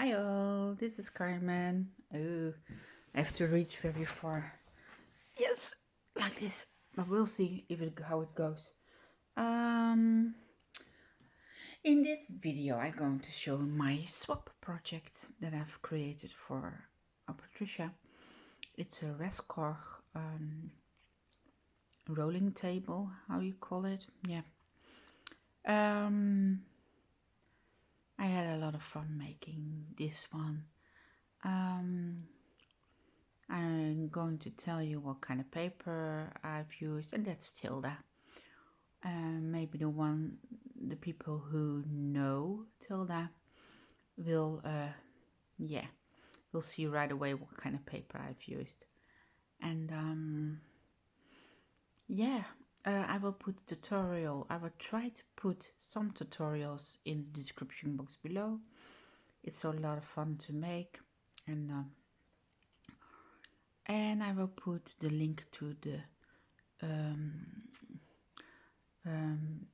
Hi all, this is Carmen. Oh, I have to reach very far. Yes, like this. But we'll see how it goes. Um, in this video, I'm going to show my swap project that I've created for Patrizia. It's a Rescore rolling table, how you call it? Yeah. I had a lot of fun making this one. I'm going to tell you what kind of paper I've used, and that's Tilda. Maybe the people who know Tilda will, will see right away what kind of paper I've used. And I will put a tutorial. I will try to put some tutorials in the description box below. It's a lot of fun to make, and I will put the link to the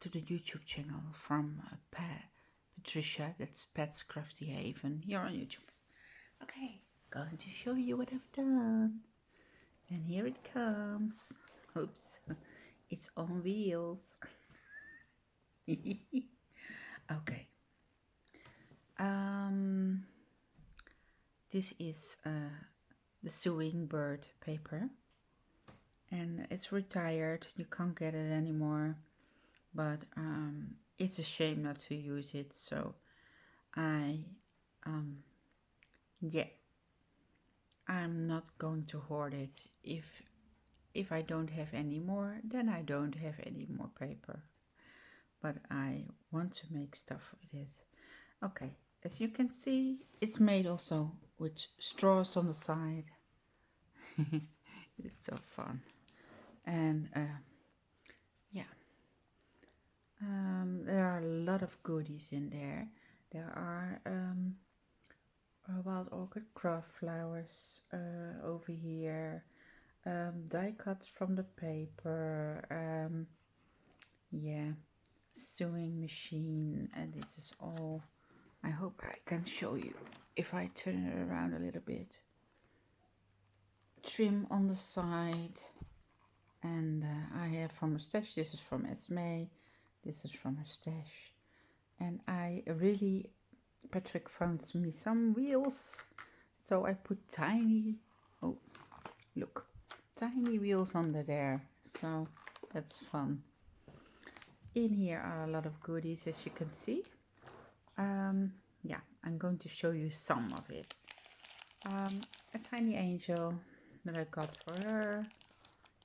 YouTube channel from Patrizia. That's Pat's Crafty Haven here on YouTube. Okay, going to show you what I've done, and here it comes. Oops, it's on wheels. Okay. This is the sewing bird paper, and it's retired. You can't get it anymore, but it's a shame not to use it. So I'm not going to hoard it. If I don't have any more, then I don't have any more paper. But I want to make stuff with it. Okay, as you can see, it's made also with straws on the side. It's so fun. And there are a lot of goodies in there. There are wild orchid craft flowers over here, die cuts from the paper, sewing machine, and this is all. I hope I can show you if I turn it around a little bit. Trim on the side, and I have from a stash. This is from Esme, this is from her stash, and Patrick found me some wheels, so I put tiny wheels under there, so that's fun. In here are a lot of goodies, as you can see. I'm going to show you some of it. A tiny angel that I got for her.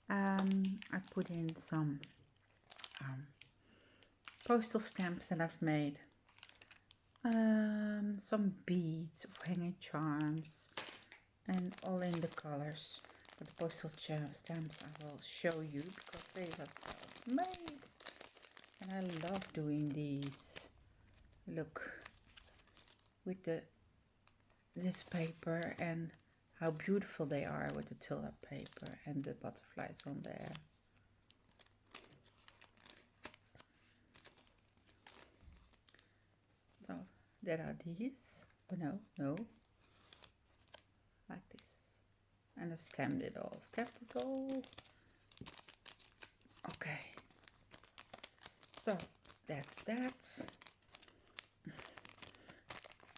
I put in some postal stamps that I've made. Some beads of hanging charms, and all in the colors. But the postal stamps I will show you because they are self-made, and I love doing these. Look, with this paper, and how beautiful they are with the Tilda paper and the butterflies on there. So there are these. Oh no, like this, and I stamped it all. Okay, so that's that.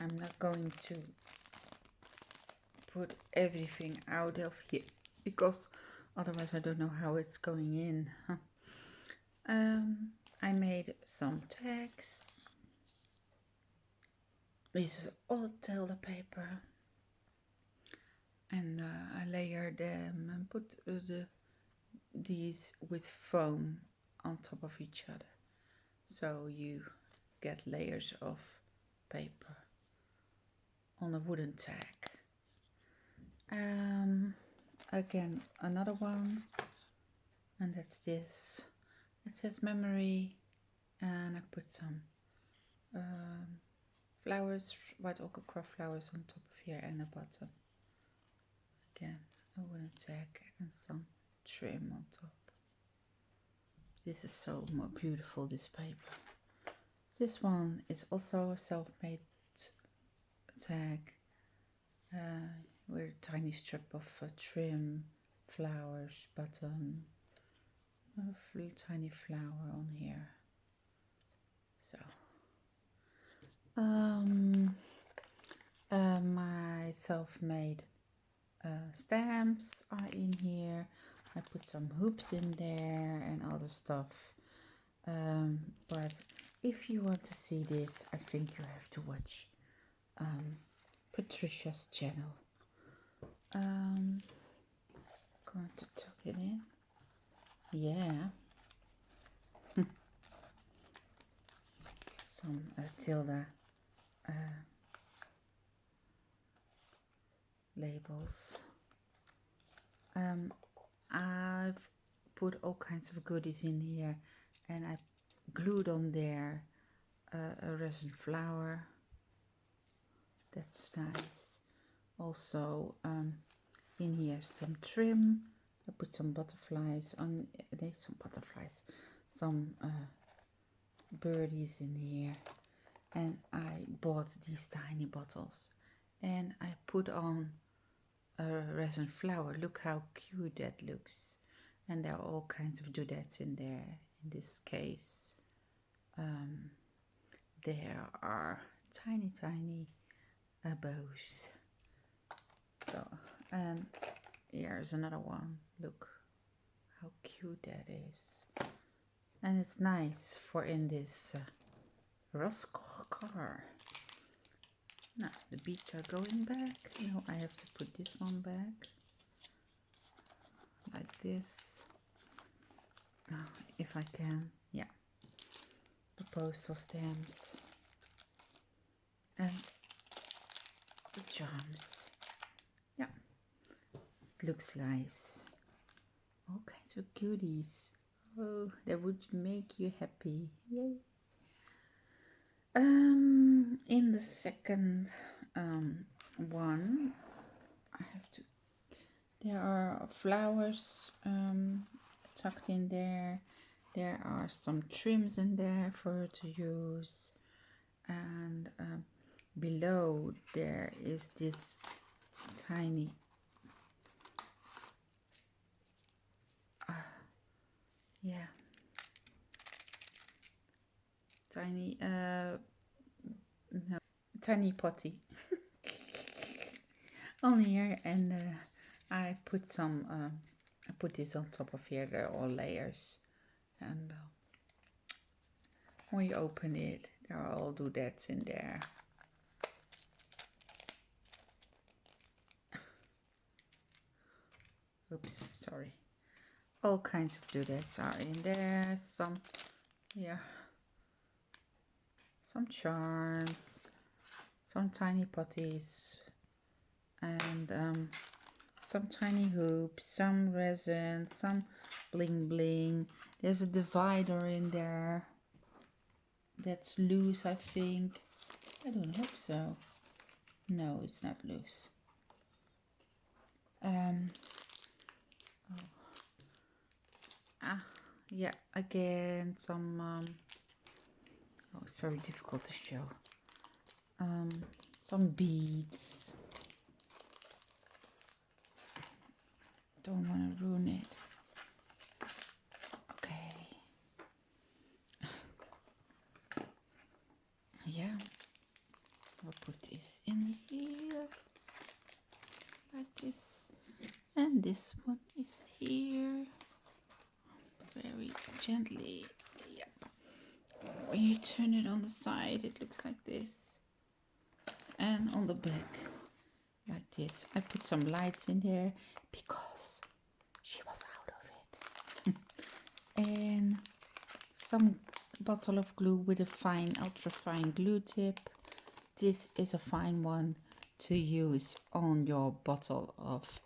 I'm not going to put everything out of here because otherwise I don't know how it's going in. I made some tags. This is all Tilda paper, and I layered them and put these with foam on top of each other, so you get layers of paper on a wooden tag. Again, another one, and that's this. It says memory, and I put some flowers, white orchid craft flowers on top of here, and a bottom. Again, a wooden tag and some trim on top. This is so more beautiful, this paper. This one is also a self-made tag with a tiny strip of trim, flowers, button, a tiny flower on here. So my self-made stamps are in here. I put some hoops in there and other stuff. But if you want to see this, I think you have to watch Patricia's channel. Going to tuck it in. Yeah. Some Tilda labels. I've put all kinds of goodies in here, and I glued on there a resin flower. That's nice. Also in here some trim. I put some butterflies on. There's some butterflies, some birdies in here, and I bought these tiny bottles, and I put on a resin flower. Look how cute that looks. And there are all kinds of doodads in there. In this case, there are tiny bows. So, and here's another one. Look how cute that is. And it's nice for in this rust car. Now the beads are going back. Now I have to put this one back like this. Now if I can, yeah. The postal stamps and the charms. Yeah, it looks nice. All kinds of goodies. Oh, that would make you happy. Yay. In the second one, I have to. There are flowers tucked in there. There are some trims in there for her to use, and below there is this tiny tiny potty on here, and I put some I put this on top of here. They're all layers, and when you open it, there are all doodads in there. Oops, sorry. All kinds of doodads are in there. Some, yeah, some charms, some tiny potties, and some tiny hoops, some resin, some bling bling. There's a divider in there that's loose, I think. I don't hope so. No, it's not loose. Yeah, again some oh, it's very difficult to show. Some beads. Don't want to ruin it. Okay. Yeah, I'll put this in here like this, and this one is here very gently. Yep. When you turn it on the side, it looks like this, and on the back like this. I put some lights in there because she was out of it. And some bottle of glue with a fine, ultra fine glue tip. This is a fine one to use on your bottle of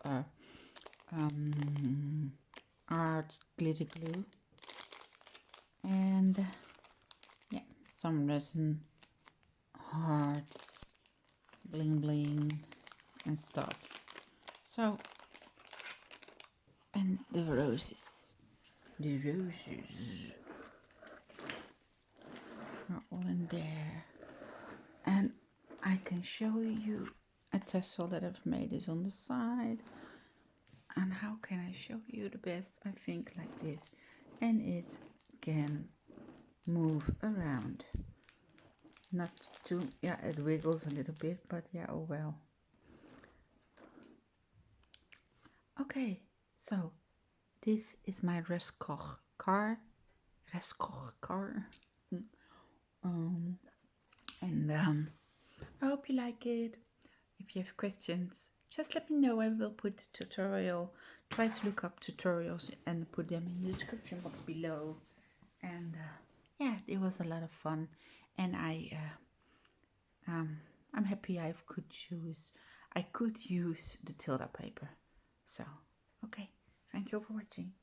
art glitter glue. And yeah, some resin hearts, bling bling and stuff. So, and the roses are all in there. And I can show you a tassel that I've made is on the side. And how can I show you the best? I think like this. And it can move around. Not too, yeah, it wiggles a little bit, but yeah, oh well. Okay, so this is my Rescoch car. And I hope you like it. If you have questions, just let me know. I will put the tutorial. Try to look up tutorials and put them in the description box below. And yeah, it was a lot of fun, and I'm happy I could use the Tilda paper. So okay, thank you for watching.